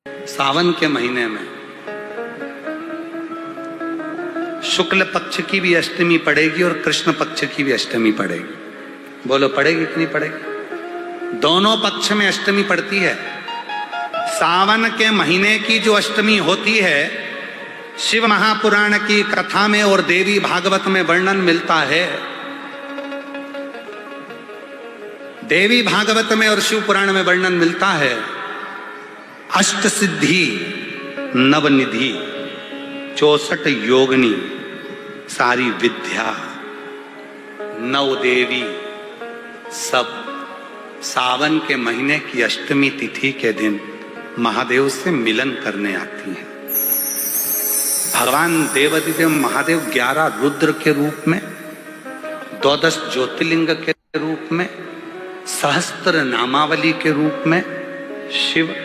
सावन के महीने में शुक्ल पक्ष की भी अष्टमी पड़ेगी और कृष्ण पक्ष की भी अष्टमी पड़ेगी। बोलो पड़ेगी कि नहीं पड़ेगी? दोनों पक्ष में अष्टमी पड़ती है। सावन के महीने की जो अष्टमी होती है, शिव महापुराण की कथा में और देवी भागवत में वर्णन मिलता है। देवी भागवत में और शिव पुराण में वर्णन मिलता है, अष्ट सिद्धि नवनिधि 64 योगिनी सारी विद्या नव देवी सब सावन के महीने की अष्टमी तिथि के दिन महादेव से मिलन करने आती हैं। भगवान देवाधिदेव महादेव 11 रुद्र के रूप में, 12 ज्योतिर्लिंग के रूप में, सहस्त्र नामावली के रूप में शिव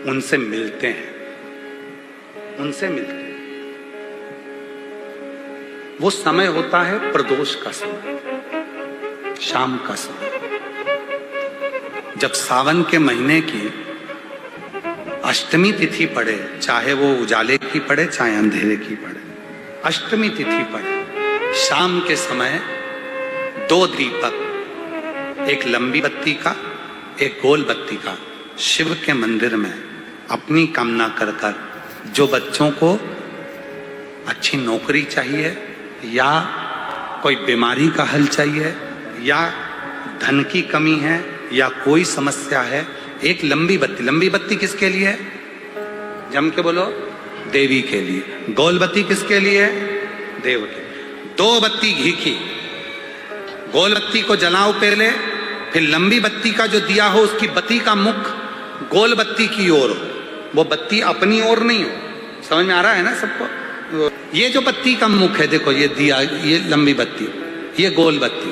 उनसे मिलते हैं। उनसे मिलते हैं। वो समय होता है प्रदोष का समय, शाम का समय, जब सावन के महीने की अष्टमी तिथि पड़े, चाहे वो उजाले की पड़े चाहे अंधेरे की पड़े, अष्टमी तिथि पड़े, शाम के समय 2 दीपक, एक लंबी बत्ती का एक गोल बत्ती का, शिव के मंदिर में अपनी कामना कर कर, जो बच्चों को अच्छी नौकरी चाहिए या कोई बीमारी का हल चाहिए या धन की कमी है या कोई समस्या है, एक लंबी बत्ती किसके लिए है? जम के बोलो, देवी के लिए। गोल बत्ती किसके लिए है? देव के। 2 बत्ती घी की, गोल बत्ती को जलाओ पहले, फिर लंबी बत्ती का जो दिया हो उसकी बत्ती का मुख गोल बत्ती की ओर हो, वो बत्ती अपनी ओर नहीं हो। समझ में आ रहा है ना सबको? ये जो बत्ती का मुख है, देखो ये दिया, ये लंबी बत्ती, ये गोल बत्ती,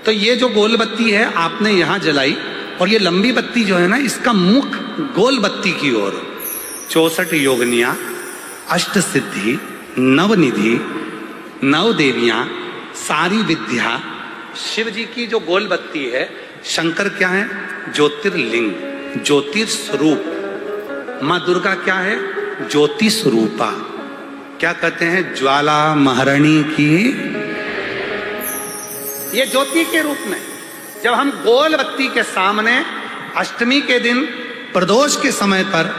तो ये जो गोल बत्ती है आपने यहां जलाई और ये लंबी बत्ती जो है ना, इसका मुख गोल बत्ती की ओर। 64 योगिनियां, अष्ट सिद्धि, नवनिधि, 9 देवियां, सारी विद्या। शिव जी की जो गोल बत्ती है, शंकर क्या है? ज्योतिर्लिंग, ज्योतिर्स्वरूप। मां दुर्गा क्या है? ज्योति स्वरूपा। क्या कहते हैं? ज्वाला महारानी की। ये ज्योति के रूप में जब हम गोल बत्ती के सामने अष्टमी के दिन प्रदोष के समय पर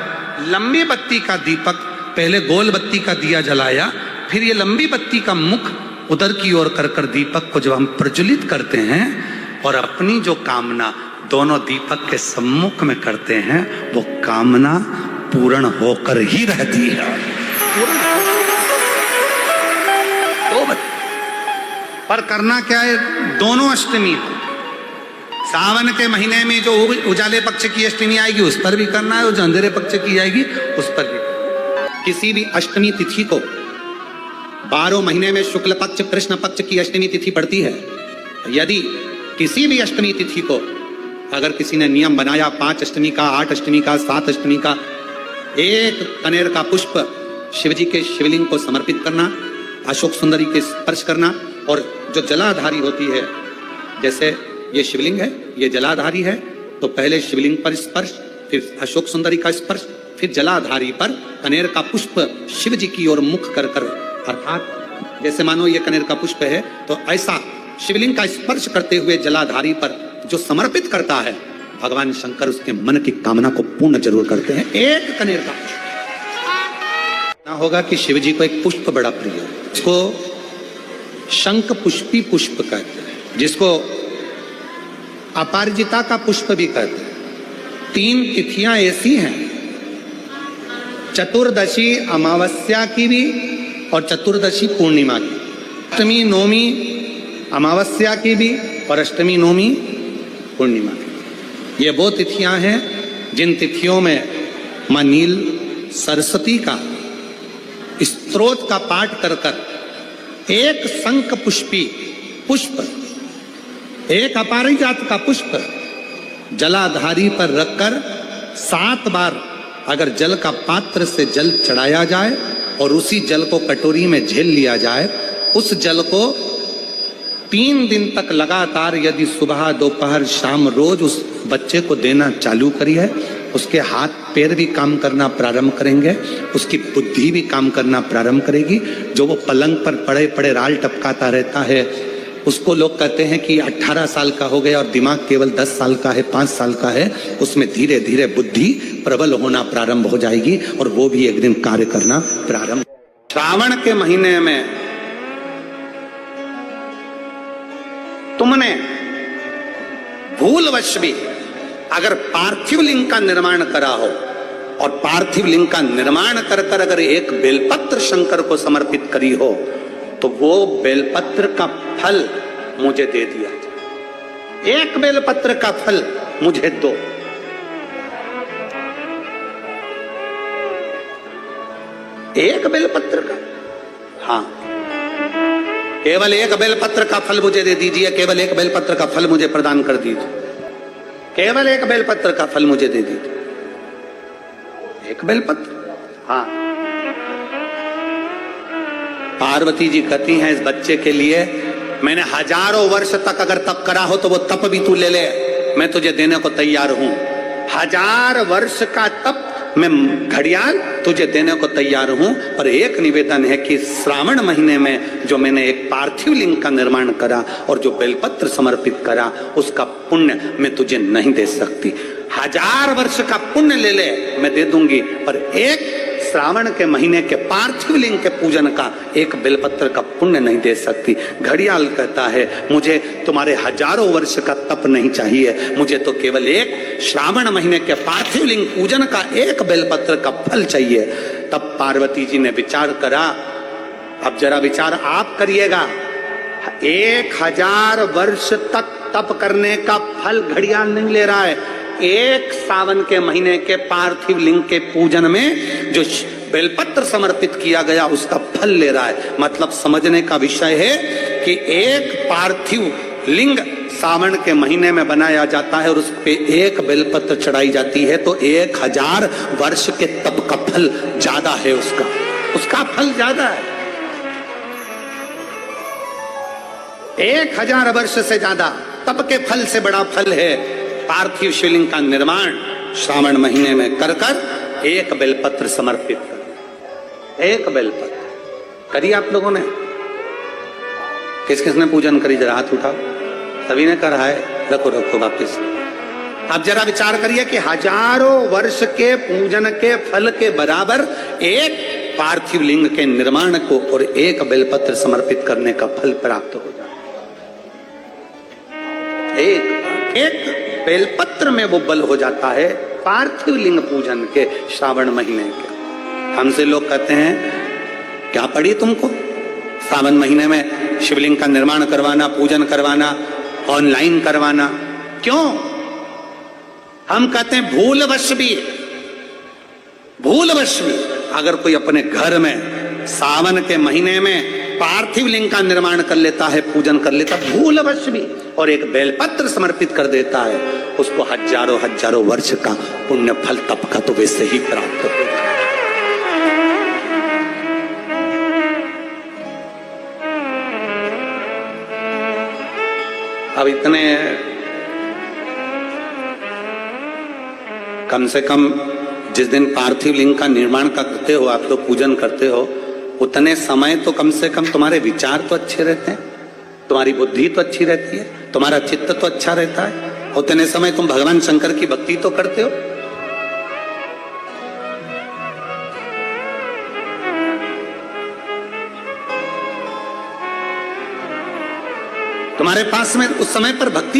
लंबी बत्ती का दीपक, पहले गोल बत्ती का दिया जलाया, फिर ये लंबी बत्ती का मुख उधर की ओर कर कर दीपक को जब हम प्रज्वलित करते हैं और अपनी जो कामना दोनों दीपक के सम्मुख में करते हैं, वो कामना पूर्ण होकर ही रहती है। पर करना क्या है? दोनों अष्टमी को, सावन के महीने में जो उजाले पक्ष की अष्टमी आएगी उस पर भी करना है और जो अंधेरे पक्ष की आएगी उस पर भी। किसी भी अष्टमी तिथि को 12 महीने में शुक्ल पक्ष कृष्ण पक्ष की अष्टमी तिथि पड़ती है। यदि किसी भी अष्टमी तिथि को अगर किसी ने नियम बनाया 5 अष्टमी का, 8 अष्टमी का, 7 अष्टमी का, एक कनेर का पुष्प शिव जी के शिवलिंग को समर्पित करना, अशोक सुंदरी के स्पर्श करना, और जो जलाधारी होती है, जैसे ये शिवलिंग है, ये जलाधारी है, तो पहले शिवलिंग पर स्पर्श, फिर अशोक सुंदरी का स्पर्श, फिर जलाधारी पर कनेर का पुष्प शिव जी की ओर मुख कर कर, अर्थात जैसे मानो ये कनेर का पुष्प है तो ऐसा शिवलिंग का स्पर्श करते हुए जलाधारी पर जो समर्पित करता है, भगवान शंकर उसके मन की कामना को पूर्ण जरूर करते हैं। एक कनेर का ना होगा कि शिव जी को एक पुष्प बड़ा प्रिय है, इसको शंख पुष्पी पुष्प कहते हैं, जिसको अपराजिता का पुष्प भी कहते हैं। 3 तिथियां ऐसी हैं, चतुर्दशी अमावस्या की भी और चतुर्दशी पूर्णिमा की, अष्टमी नौमी अमावस्या की भी और अष्टमी नौमी पूर्णिमा की। ये वो तिथियां हैं जिन तिथियों में मां नील सरस्वती का स्तोत्र का पाठ कर कर एक शंख पुष्पी पुष्प, एक अपराजिता का पुष्प जलाधारी पर रखकर 7 बार अगर जल का पात्र से जल चढ़ाया जाए और उसी जल को कटोरी में झेल लिया जाए, उस जल को 3 दिन तक लगातार यदि सुबह दोपहर शाम रोज उस बच्चे को देना चालू करिए उसके हाथ पैर भी काम करना प्रारंभ करेंगे, उसकी बुद्धि भी काम करना प्रारंभ करेगी। जो वो पलंग पर पड़े पड़े राल टपकाता रहता है, उसको लोग कहते हैं कि 18 साल का हो गया और दिमाग केवल 10 साल का है, 5 साल का है। उसमें धीरे धीरे बुद्धि प्रबल होना प्रारंभ हो जाएगी और वो भी एक दिन कार्य करना प्रारंभ। श्रावण के महीने में तुमने भूलवश भी अगर पार्थिव लिंग का निर्माण करा हो और पार्थिव लिंग का निर्माण कर कर अगर एक बेलपत्र शंकर को समर्पित करी हो, तो वो बेलपत्र का फल मुझे दे दिया जाए। एक बेलपत्र का फल मुझे दो। एक बेलपत्र का, हाँ, केवल एक बेलपत्र का फल मुझे दे दीजिए, केवल एक बेलपत्र का फल मुझे प्रदान कर दीजिए, केवल एक बेलपत्र का फल मुझे दे दीजिए। एक बेलपत्र, हाँ। पार्वती जी कहती हैं इस बच्चे के लिए, मैंने हजारों वर्ष तक अगर तप करा हो तो वो तप भी तू ले ले, मैं तुझे देने को तैयार हूं। 1000 वर्ष का तप मैं घड़ियाल तुझे देने को तैयार हूं, पर एक निवेदन है कि श्रावण महीने में जो मैंने एक पार्थिव लिंग का निर्माण करा और जो बेलपत्र समर्पित करा, उसका पुण्य मैं तुझे नहीं दे सकती। 1000 वर्ष का पुण्य ले ले, मैं दे दूंगी, पर एक श्रावण के महीने के पार्थिव लिंग के पूजन का एक बेलपत्र का पुण्य नहीं दे सकती। घड़ियाल कहता है मुझे तुम्हारे हजारों वर्ष का तप नहीं चाहिए, मुझे तो केवल एक श्रावण महीने के पार्थिव लिंग पूजन का एक बेलपत्र का फल चाहिए। तब पार्वती जी ने विचार करा, अब जरा विचार आप करिएगा, 1000 वर्ष तक तप करने का फल घड़ियाल नहीं ले रहा है, एक सावन के महीने के पार्थिव लिंग के पूजन में जो बेलपत्र समर्पित किया गया उसका फल ले रहा है। मतलब समझने का विषय है कि एक पार्थिव लिंग सावन के महीने में बनाया जाता है और उस पे एक बेलपत्र चढ़ाई जाती है, तो 1000 वर्ष के तप का फल ज्यादा है, उसका फल ज्यादा है। 1000 वर्ष से ज्यादा तप के फल से बड़ा फल है पार्थिव शिवलिंग का निर्माण श्रावण महीने में कर कर एक बेलपत्र समर्पित कर। एक बेलपत्र करी आप लोगों ने? किस किसने पूजन करी? जरा हाथ उठाओ। सभी ने करा है? रखो वापिस। अब जरा विचार करिए कि हजारों वर्ष के पूजन के फल के बराबर एक पार्थिव लिंग के निर्माण को और एक बेलपत्र समर्पित करने का फल प्राप्त हो जाए। एक बेलपत्र में वो बल हो जाता है पार्थिव लिंग पूजन के श्रावण महीने के। हमसे लोग कहते हैं क्या पड़ी तुमको श्रावण महीने में शिवलिंग का निर्माण करवाना, पूजन करवाना, ऑनलाइन करवाना, क्यों? हम कहते हैं भूलवश भी अगर कोई अपने घर में सावन के महीने में पार्थिव लिंग का निर्माण कर लेता है, पूजन कर लेता, भूलवश भी, और एक बेलपत्र समर्पित कर देता है, उसको हजारों वर्ष का पुण्य फल तप का तो वैसे ही प्राप्त होता है। अब इतने कम से कम जिस दिन पार्थिव लिंग का निर्माण करते हो आप लोग, पूजन करते हो, उतने समय तो कम से कम तुम्हारे विचार तो अच्छे रहते हैं, तुम्हारी बुद्धि तो अच्छी रहती है, तुम्हारा चित्त तो अच्छा रहता है। उतने समय तुम भगवान शंकर की भक्ति तो करते हो। तुम्हारे पास में उस समय पर भक्ति